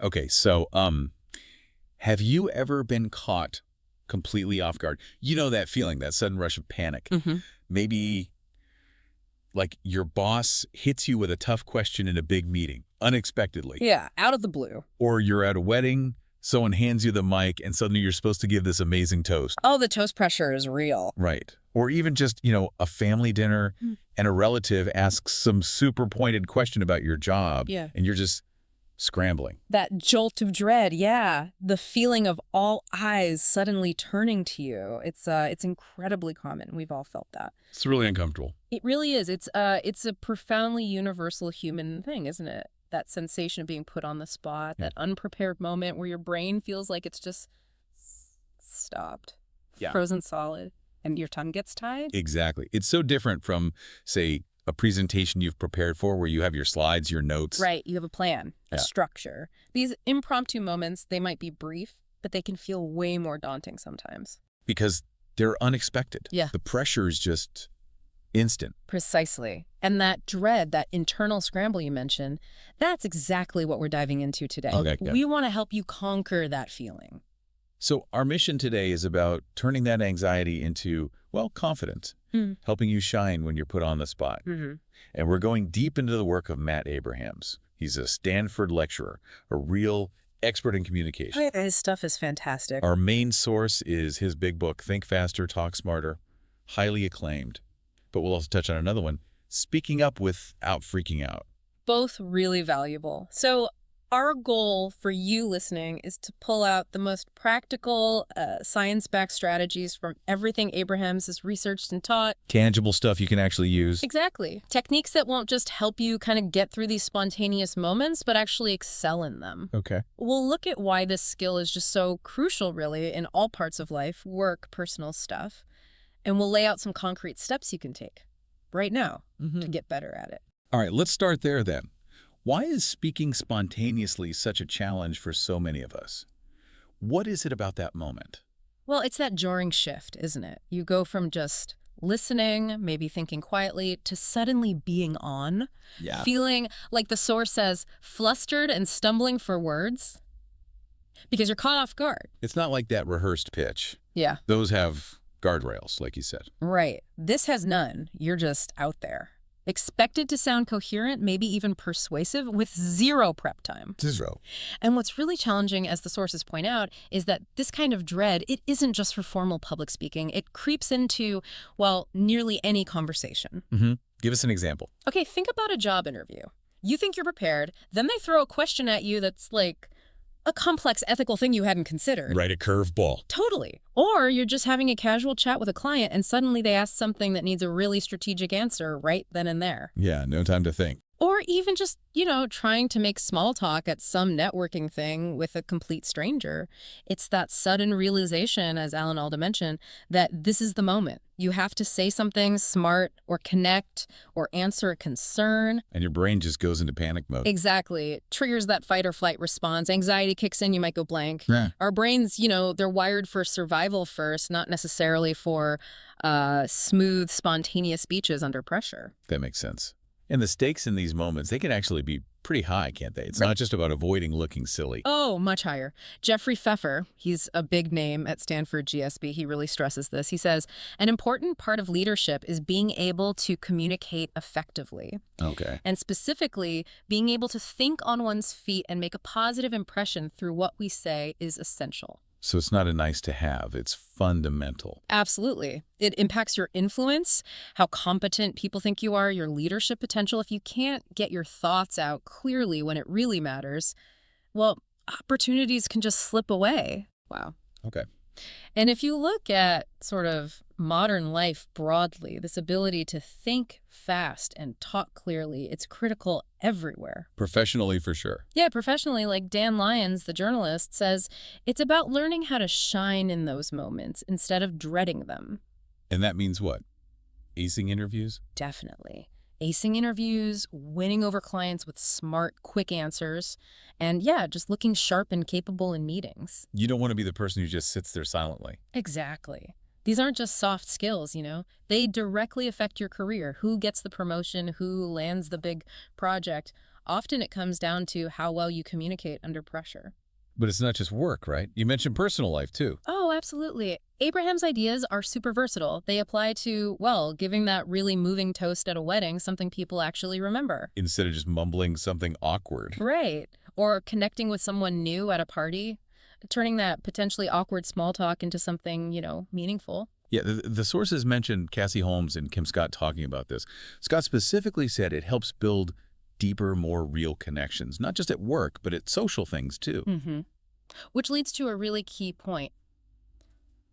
Okay, so have you ever been caught completely off guard? You know that feeling, that sudden rush of panic. Hmm. Maybe like your boss hits you with a tough question in a big meeting, unexpectedly. Yeah, out of the blue. Or you're at a wedding, someone hands you the mic, and suddenly you're supposed to give this amazing toast. Oh, the toast pressure is real. Right. Or even just, a family dinner and a relative asks some super pointed question about your job, Yeah. and you're just scrambling. That jolt of dread, yeah. The feeling of all eyes suddenly turning to you. It's incredibly common. We've all felt that. It's really uncomfortable. It really is. It's a profoundly universal human thing, isn't it? That sensation of being put on the spot, Yeah. that unprepared moment where your brain feels like it's just stopped, Yeah. frozen solid, and your tongue gets tied. Exactly. It's so different from, say, a presentation you've prepared for where you have your slides, your notes. Right, you have a plan, a Yeah. structure. These impromptu moments, they might be brief, but they can feel way more daunting sometimes. Because they're unexpected. Yeah. The pressure is just instant. Precisely. And that dread, that internal scramble you mentioned, that's exactly what we're diving into today. Okay, good. We want to help you conquer that feeling. So our mission today is about turning that anxiety into, confidence, helping you shine when you're put on the spot. Mm-hmm. And we're going deep into the work of Matt Abrahams. He's a Stanford lecturer, a real expert in communication. His stuff is fantastic. Our main source is his big book, Think Faster, Talk Smarter, highly acclaimed. But we'll also touch on another one, Speaking Up Without Freaking Out. Both really valuable. So our goal for you listening is to pull out the most practical, science-backed strategies from everything Abrahams has researched and taught. Tangible stuff you can actually use. Exactly. Techniques that won't just help you kind of get through these spontaneous moments, but actually excel in them. Okay. We'll look at why this skill is just so crucial, really, in all parts of life, work, personal stuff. And we'll lay out some concrete steps you can take right now to get better at it. All right, let's start there then. Why is speaking spontaneously such a challenge for so many of us? What is it about that moment? Well, it's that jarring shift, isn't it? You go from just listening, maybe thinking quietly, to suddenly being on, Yeah. feeling like the source says, flustered and stumbling for words because you're caught off guard. It's not like that rehearsed pitch. Yeah, Those have guardrails, like you said. right. This has none. You're just out there. Expected to sound coherent, maybe even persuasive, with zero prep time. Zero. And what's really challenging, as the sources point out, is that this kind of dread, it isn't just for formal public speaking. It creeps into, nearly any conversation. Give us an example. Okay, think about a job interview. You think you're prepared, then they throw a question at you that's like a complex ethical thing you hadn't considered. Right, a curveball. Totally. Or you're just having a casual chat with a client and suddenly they ask something that needs a really strategic answer right then and there. Yeah, no time to think. Or even just, trying to make small talk at some networking thing with a complete stranger. It's that sudden realization, as Alan Alda mentioned, that this is the moment. You have to say something smart or connect or answer a concern. And your brain just goes into panic mode. Exactly. It triggers that fight or flight response. Anxiety kicks in, you might go blank. Yeah. Our brains, they're wired for survival first, not necessarily for smooth, spontaneous speeches under pressure. That makes sense. And the stakes in these moments, they can actually be pretty high, can't they? It's not just about avoiding looking silly. Oh, much higher. Jeffrey Pfeffer, he's a big name at Stanford GSB. He really stresses this. He says, an important part of leadership is being able to communicate effectively. Okay. And specifically, being able to think on one's feet and make a positive impression through what we say is essential. So it's not a nice to have, it's fundamental. Absolutely. It impacts your influence, how competent people think you are, your leadership potential. If you can't get your thoughts out clearly when it really matters, opportunities can just slip away. Wow. Okay. And if you look at sort of modern life broadly, this ability to think fast and talk clearly, it's critical everywhere. Professionally, for sure. Yeah, professionally, like Dan Lyons, the journalist, says, it's about learning how to shine in those moments instead of dreading them. And that means what? Acing interviews? Definitely. Acing interviews, winning over clients with smart, quick answers, and just looking sharp and capable in meetings. You don't want to be the person who just sits there silently. Exactly. These aren't just soft skills, They directly affect your career. Who gets the promotion, who lands the big project. Often it comes down to how well you communicate under pressure. But it's not just work, right? You mentioned personal life, too. Oh, absolutely. Abraham's ideas are super versatile. They apply to, well, giving that really moving toast at a wedding, something people actually remember. Instead of just mumbling something awkward. Right. Or connecting with someone new at a party, turning that potentially awkward small talk into something, meaningful. Yeah, the sources mentioned Cassie Holmes and Kim Scott talking about this. Scott specifically said it helps build deeper, more real connections, not just at work, but at social things, too. Mm-hmm. Which leads to a really key point.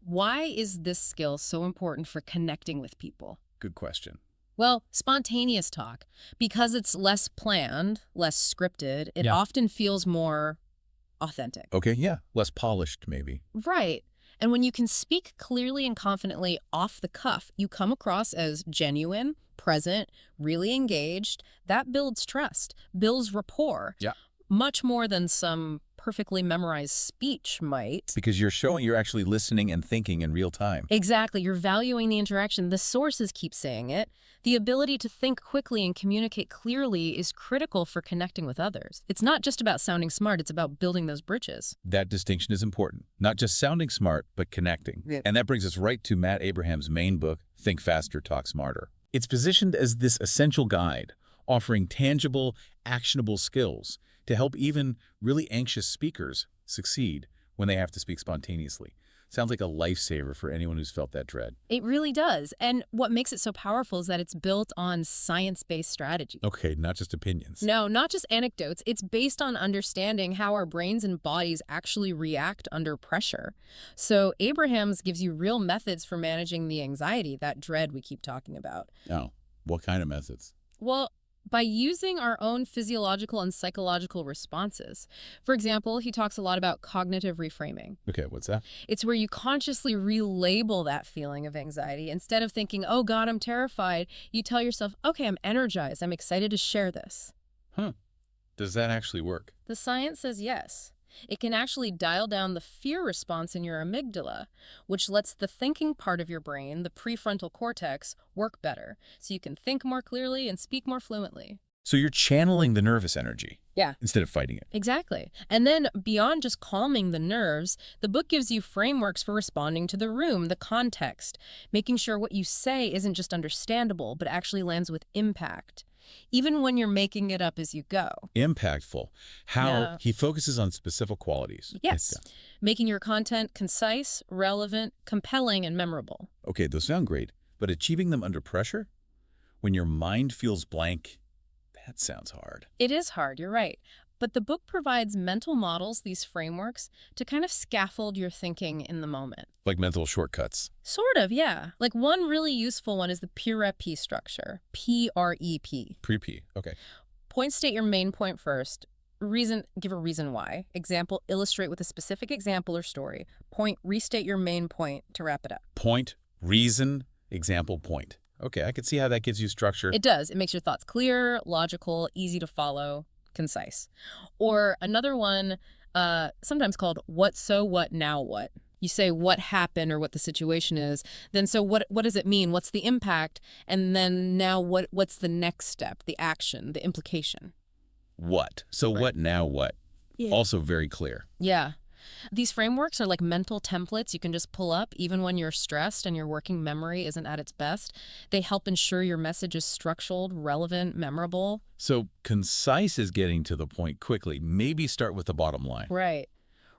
Why is this skill so important for connecting with people? Good question. Well, spontaneous talk. Because it's less planned, less scripted, it Yeah. often feels more authentic. Okay, yeah, less polished, maybe. Right. And when you can speak clearly and confidently off the cuff, you come across as genuine, present, really engaged. That builds trust, builds rapport. Yeah. Much more than some perfectly memorized speech might. Because you're showing you're actually listening and thinking in real time. Exactly. You're valuing the interaction. The sources keep saying it. The ability to think quickly and communicate clearly is critical for connecting with others. It's not just about sounding smart. It's about building those bridges. That distinction is important. Not just sounding smart, but connecting. Yeah. And that brings us right to Matt Abraham's main book, Think Faster, Talk Smarter. It's positioned as this essential guide, offering tangible, actionable skills to help even really anxious speakers succeed when they have to speak spontaneously. Sounds like a lifesaver for anyone who's felt that dread. It really does. And what makes it so powerful is that it's built on science-based strategy. Okay, not just opinions. No, not just anecdotes. It's based on understanding how our brains and bodies actually react under pressure. So Abraham's gives you real methods for managing the anxiety, that dread we keep talking about. Oh, what kind of methods? Well, by using our own physiological and psychological responses. For example, he talks a lot about cognitive reframing. Okay, what's that? It's where you consciously relabel that feeling of anxiety. Instead of thinking, oh God, I'm terrified, you tell yourself, okay, I'm energized. I'm excited to share this. Does that actually work? The science says yes. It can actually dial down the fear response in your amygdala, which lets the thinking part of your brain, the prefrontal cortex, work better, so you can think more clearly and speak more fluently. So you're channeling the nervous energy. Yeah. Instead of fighting it. Exactly. And then beyond just calming the nerves, the book gives you frameworks for responding to the room, the context, making sure what you say isn't just understandable, but actually lands with impact, even when you're making it up as you go. Impactful. How Yeah. he focuses on specific qualities. Yes. Making your content concise, relevant, compelling, and memorable. Okay, those sound great, but achieving them under pressure? When your mind feels blank, that sounds hard. It is hard, you're right. But the book provides mental models, these frameworks, to kind of scaffold your thinking in the moment. Like mental shortcuts. Sort of, yeah. Like one really useful one is the PREP structure, P-R-E-P. Pre-P. Okay. Point state your main point first. Give a reason why. Example, illustrate with a specific example or story. Point, restate your main point to wrap it up. Point, reason, example, point. Okay, I can see how that gives you structure. It does. It makes your thoughts clear, logical, easy to follow, concise. Or another one, sometimes called what so, what now, what. You say what happened or what the situation is. Then so what does it mean? What's the impact? And then now what's the next step, the action, the implication? What? So Right. what now what? Yeah. Also very clear. Yeah. These frameworks are like mental templates you can just pull up even when you're stressed and your working memory isn't at its best. They help ensure your message is structured, relevant, memorable. So concise is getting to the point quickly. Maybe start with the bottom line. Right.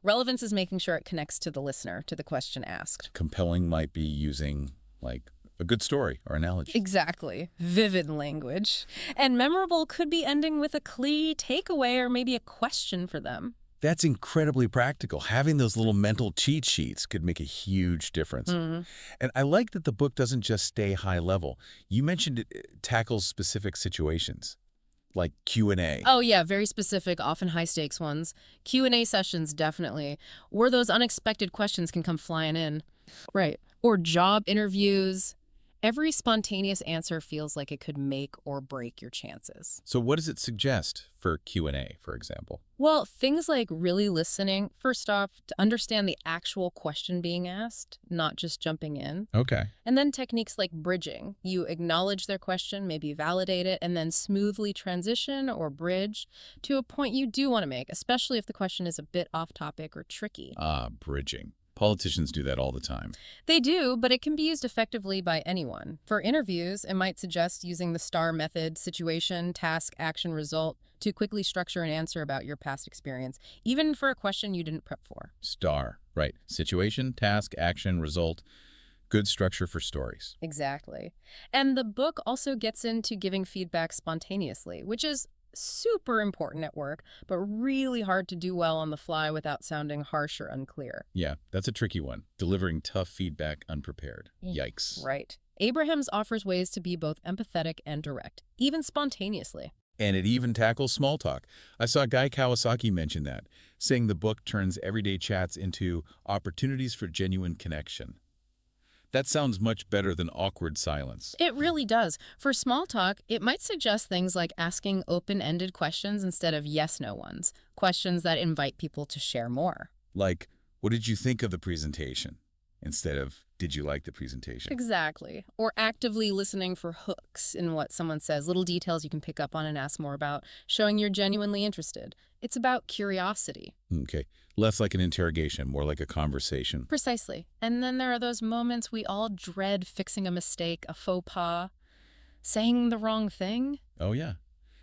Relevance is making sure it connects to the listener, to the question asked. Compelling might be using, like, a good story or analogy. Exactly. Vivid language. And memorable could be ending with a key takeaway or maybe a question for them. That's incredibly practical. Having those little mental cheat sheets could make a huge difference. Mhm. And I like that the book doesn't just stay high level. You mentioned it tackles specific situations, like Q&A. Oh yeah, very specific, often high stakes ones. Q&A sessions, definitely, where those unexpected questions can come flying in. Right. Or job interviews. Every spontaneous answer feels like it could make or break your chances. So what does it suggest for Q&A, for example? Well, things like really listening, first off, to understand the actual question being asked, not just jumping in. Okay. And then techniques like bridging. You acknowledge their question, maybe validate it, and then smoothly transition or bridge to a point you do want to make, especially if the question is a bit off topic or tricky. Ah, bridging. Politicians do that all the time. They do, but it can be used effectively by anyone. For interviews, it might suggest using the STAR method, situation, task, action, result, to quickly structure an answer about your past experience, even for a question you didn't prep for. STAR, right. Situation, task, action, result. Good structure for stories. Exactly. And the book also gets into giving feedback spontaneously, which is super important at work, but really hard to do well on the fly without sounding harsh or unclear. Yeah, that's a tricky one. Delivering tough feedback unprepared. Yikes. Right. Abrahams offers ways to be both empathetic and direct, even spontaneously. And it even tackles small talk. I saw Guy Kawasaki mention that, saying the book turns everyday chats into opportunities for genuine connection. That sounds much better than awkward silence. It really does. For small talk, it might suggest things like asking open-ended questions instead of yes-no ones, questions that invite people to share more. Like, what did you think of the presentation? Instead of, did you like the presentation? Exactly. Or actively listening for hooks in what someone says, little details you can pick up on and ask more about, showing you're genuinely interested. It's about curiosity. Okay, less like an interrogation, more like a conversation. Precisely. And then there are those moments we all dread: fixing a mistake, a faux pas, saying the wrong thing. Oh yeah.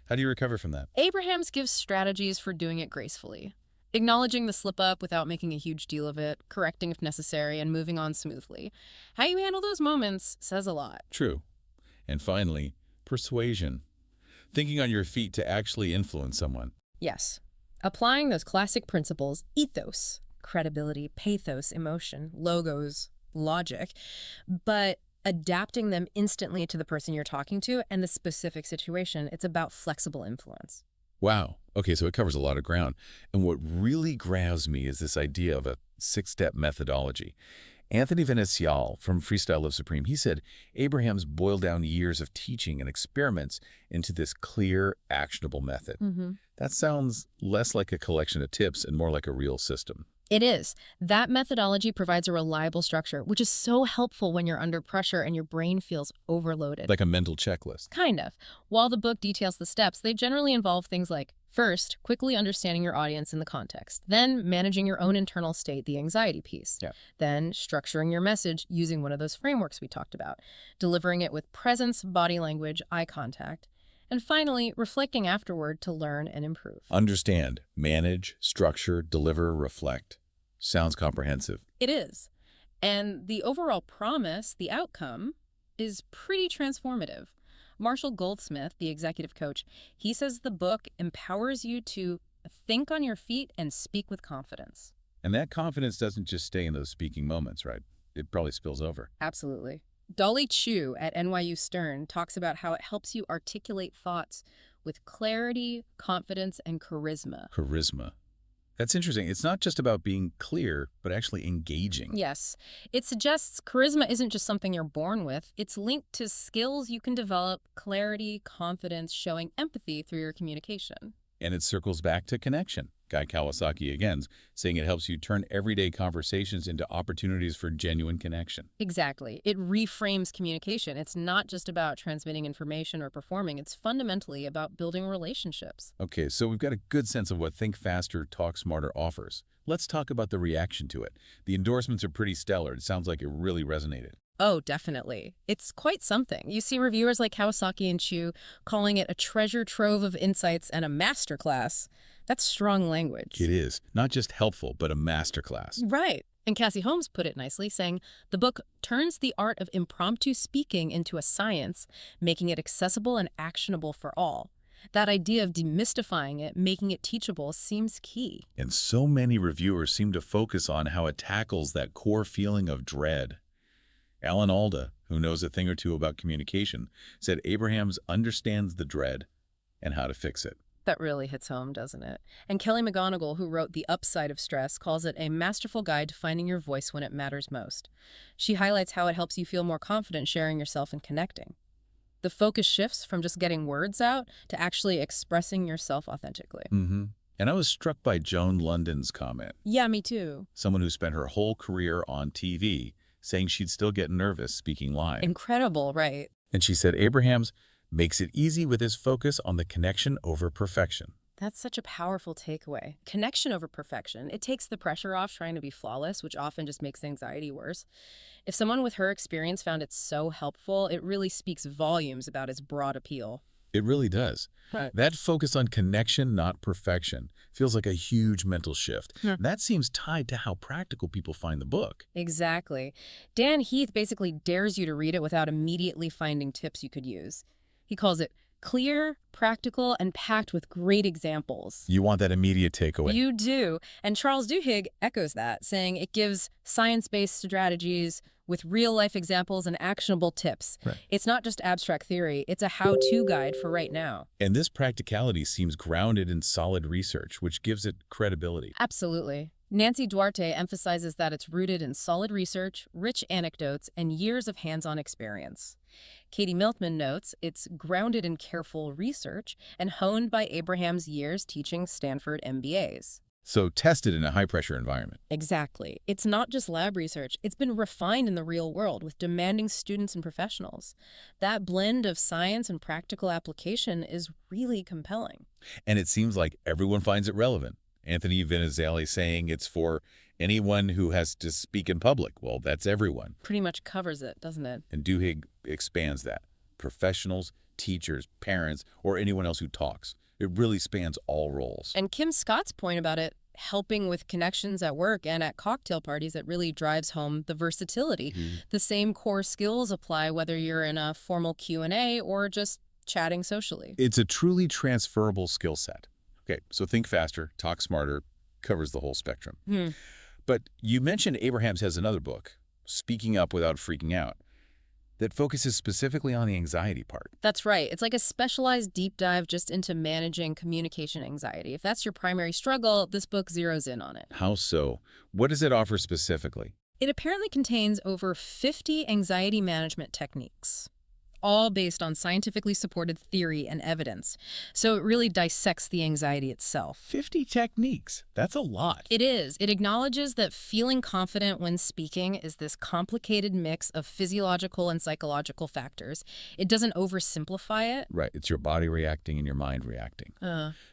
How do you recover from that? Abrahams gives strategies for doing it gracefully. Acknowledging the slip-up without making a huge deal of it, correcting if necessary, and moving on smoothly. How you handle those moments says a lot. True. And finally, persuasion. Thinking on your feet to actually influence someone. Yes. Applying those classic principles, ethos, credibility, pathos, emotion, logos, logic, but adapting them instantly to the person you're talking to and the specific situation. It's about flexible influence. Wow. Okay, so it covers a lot of ground. And what really grabs me is this idea of a six-step methodology. Anthony Venecial from Freestyle Live Supreme, he said Abrahams boiled down years of teaching and experiments into this clear, actionable method. That sounds less like a collection of tips and more like a real system. It is. That methodology provides a reliable structure, which is so helpful when you're under pressure and your brain feels overloaded. Like a mental checklist. Kind of. While the book details the steps, they generally involve things like, first, quickly understanding your audience and the context. Then, managing your own internal state, the anxiety piece. Yeah. Then, structuring your message using one of those frameworks we talked about. Delivering it with presence, body language, eye contact. And finally, reflecting afterward to learn and improve. Understand, manage, structure, deliver, reflect. Sounds comprehensive. It is. And the overall promise, the outcome, is pretty transformative. Marshall Goldsmith, the executive coach, he says the book empowers you to think on your feet and speak with confidence. And that confidence doesn't just stay in those speaking moments, right? It probably spills over. Absolutely. Dolly Chu at NYU Stern talks about how it helps you articulate thoughts with clarity, confidence, and charisma. Charisma. That's interesting. It's not just about being clear, but actually engaging. Yes. It suggests charisma isn't just something you're born with. It's linked to skills you can develop: clarity, confidence, showing empathy through your communication. And it circles back to connection. Guy Kawasaki again, saying it helps you turn everyday conversations into opportunities for genuine connection. Exactly. It reframes communication. It's not just about transmitting information or performing. It's fundamentally about building relationships. Okay, so we've got a good sense of what Think Faster, Talk Smarter offers. Let's talk about the reaction to it. The endorsements are pretty stellar. It sounds like it really resonated. Oh, definitely. It's quite something. You see reviewers like Kawasaki and Chu calling it a treasure trove of insights and a masterclass. That's strong language. It is. Not just helpful, but a masterclass. Right. And Cassie Holmes put it nicely, saying, the book turns the art of impromptu speaking into a science, making it accessible and actionable for all. That idea of demystifying it, making it teachable, seems key. And so many reviewers seem to focus on how it tackles that core feeling of dread. Alan Alda, who knows a thing or two about communication, said Abrahams understands the dread and how to fix it. That really hits home, doesn't it? And Kelly McGonigal, who wrote The Upside of Stress, calls it a masterful guide to finding your voice when it matters most. She highlights how it helps you feel more confident sharing yourself and connecting. The focus shifts from just getting words out to actually expressing yourself authentically. Mm-hmm. And I was struck by Joan London's comment, Yeah, me too. someone who spent her whole career on TV, saying she'd still get nervous speaking live. Incredible, right? And she said Abrahams makes it easy with his focus on the connection over perfection. That's such a powerful takeaway. Connection over perfection. It takes the pressure off trying to be flawless, which often just makes anxiety worse. If someone with her experience found it so helpful, it really speaks volumes about its broad appeal. It really does. Right. That focus on connection, not perfection, feels like a huge mental shift. Yeah. That seems tied to how practical people find the book. Exactly. Dan Heath basically dares you to read it without immediately finding tips you could use. He calls it clear, practical, and packed with great examples. You want that immediate takeaway. You do. And Charles Duhigg echoes that, saying it gives science-based strategies with real-life examples and actionable tips. Right. It's not just abstract theory, it's a how-to guide for right now. And this practicality seems grounded in solid research, which gives it credibility. Absolutely. Nancy Duarte emphasizes that it's rooted in solid research, rich anecdotes, and years of hands-on experience. Katie Miltman notes it's grounded in careful research and honed by Abraham's years teaching Stanford MBAs. So tested in a high-pressure environment. Exactly. It's not just lab research. It's been refined in the real world with demanding students and professionals. That blend of science and practical application is really compelling. And it seems like everyone finds it relevant. Anthony Vinizali saying it's for anyone who has to speak in public. Well, that's everyone. Pretty much covers it, doesn't it? And Duhigg expands that. Professionals, teachers, parents, or anyone else who talks. It really spans all roles. And Kim Scott's point about it helping with connections at work and at cocktail parties, it really drives home the versatility. The same core skills apply whether you're in a formal Q&A or just chatting socially. It's a truly transferable skill set. Okay, so think faster, talk smarter, covers the whole spectrum. But you mentioned Abrahams has another book, Speaking Up Without Freaking Out, that focuses specifically on the anxiety part. That's right. It's like a specialized deep dive just into managing communication anxiety. If that's your primary struggle, this book zeroes in on it. How so? What does it offer specifically? It apparently contains over 50 anxiety management techniques, all based on scientifically supported theory and evidence. So it really dissects the anxiety itself. 50 techniques. That's a lot. It is. It acknowledges that feeling confident when speaking is this complicated mix of physiological and psychological factors. It doesn't oversimplify it. Right. It's your body reacting and your mind reacting.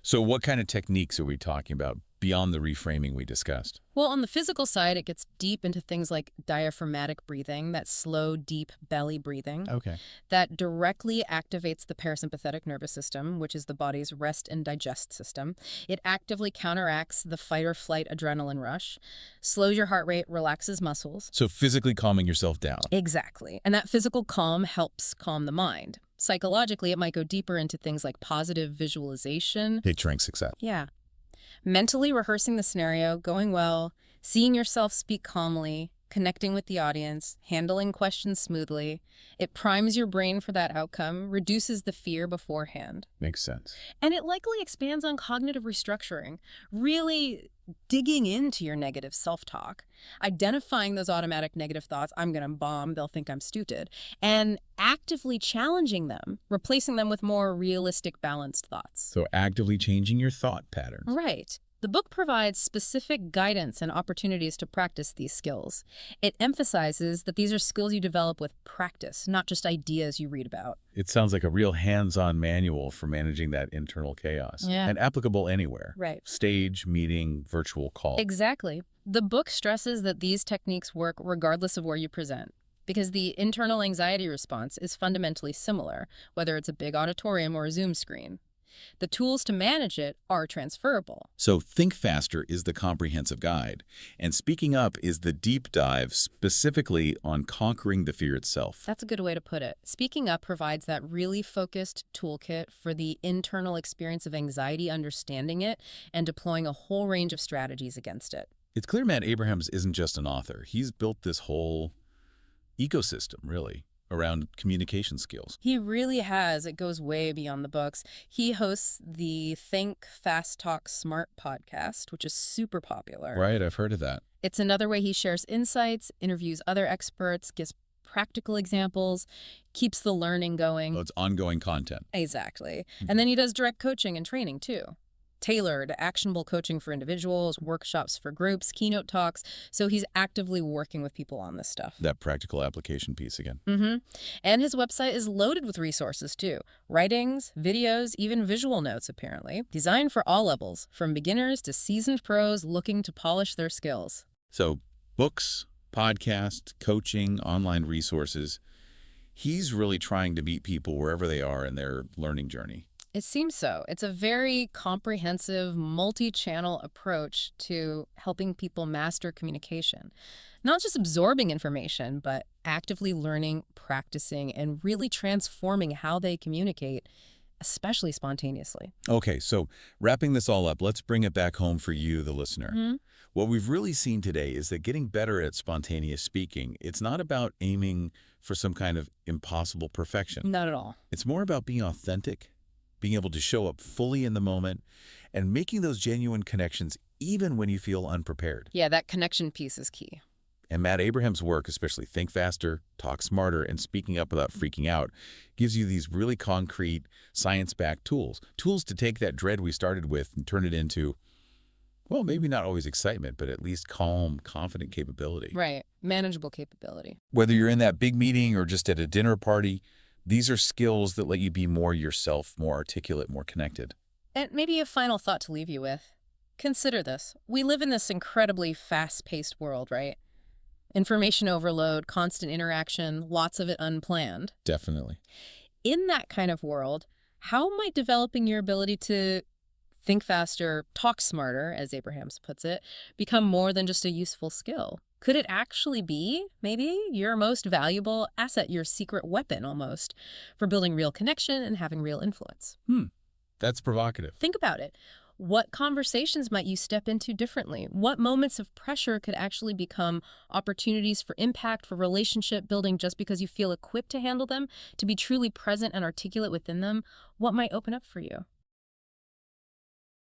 So what kind of techniques are we talking about beyond the reframing we discussed? Well, on the physical side, it gets deep into things like diaphragmatic breathing, that slow, deep belly breathing. Okay. That directly activates the parasympathetic nervous system, which is the body's rest and digest system. It actively counteracts the fight or flight adrenaline rush, slows your heart rate, relaxes muscles. So physically calming yourself down. Exactly. And that physical calm helps calm the mind. Psychologically, it might go deeper into things like positive visualization. Picturing success. Yeah. Mentally rehearsing the scenario, going well, seeing yourself speak calmly, connecting with the audience, handling questions smoothly. It primes your brain for that outcome, reduces the fear beforehand. Makes sense. And it likely expands on cognitive restructuring, really digging into your negative self-talk, identifying those automatic negative thoughts, I'm going to bomb, they'll think I'm stupid, and actively challenging them, replacing them with more realistic, balanced thoughts. So actively changing your thought patterns. Right. The book provides specific guidance and opportunities to practice these skills. It emphasizes that these are skills you develop with practice, not just ideas you read about. It sounds like a real hands-on manual for managing that internal chaos. Yeah. And applicable anywhere. Right. Stage, meeting, virtual call. Exactly. The book stresses that these techniques work regardless of where you present, because the internal anxiety response is fundamentally similar, whether it's a big auditorium or a Zoom screen. The tools to manage it are transferable. So Think Faster is the comprehensive guide, and Speaking Up is the deep dive specifically on conquering the fear itself. That's a good way to put it. Speaking Up provides that really focused toolkit for the internal experience of anxiety, understanding it, and deploying a whole range of strategies against it. It's clear Matt Abrahams isn't just an author. He's built this whole ecosystem, really, around communication skills. He really has. It goes way beyond the books. He hosts the Think Fast Talk Smart podcast, which is super popular. Right, I've heard of that. It's another way he shares insights, interviews other experts, gives practical examples, keeps the learning going. Well, it's ongoing content. Exactly. And then he does direct coaching and training too. Tailored, actionable coaching for individuals, workshops for groups, keynote talks. So he's actively working with people on this stuff. That practical application piece again. And his website is loaded with resources too. Writings, videos, even visual notes apparently. Designed for all levels, from beginners to seasoned pros looking to polish their skills. So books, podcast, coaching, online resources. He's really trying to meet people wherever they are in their learning journey. It seems so. It's a very comprehensive, multi-channel approach to helping people master communication. Not just absorbing information, but actively learning, practicing, and really transforming how they communicate, especially spontaneously. Okay, so wrapping this all up, let's bring it back home for you, the listener. What we've really seen today is that getting better at spontaneous speaking, it's not about aiming for some kind of impossible perfection. Not at all. It's more about being authentic, being able to show up fully in the moment, and making those genuine connections even when you feel unprepared. Yeah, that connection piece is key. And Matt Abraham's work, especially Think Faster, Talk Smarter, and Speaking Up Without Freaking Out, gives you these really concrete, science-backed tools. Tools to take that dread we started with and turn it into, well, maybe not always excitement, but at least calm, confident capability. Right. Manageable capability. Whether you're in that big meeting or just at a dinner party, these are skills that let you be more yourself, more articulate, more connected. And maybe a final thought to leave you with. Consider this. We live in this incredibly fast-paced world, right? Information overload, constant interaction, lots of it unplanned. Definitely. In that kind of world, how might developing your ability to think faster, talk smarter, as Abrahams puts it, become more than just a useful skill? Could it actually be, maybe, your most valuable asset, your secret weapon almost, for building real connection and having real influence? That's provocative. Think about it. What conversations might you step into differently? What moments of pressure could actually become opportunities for impact, for relationship building just because you feel equipped to handle them, to be truly present and articulate within them? What might open up for you?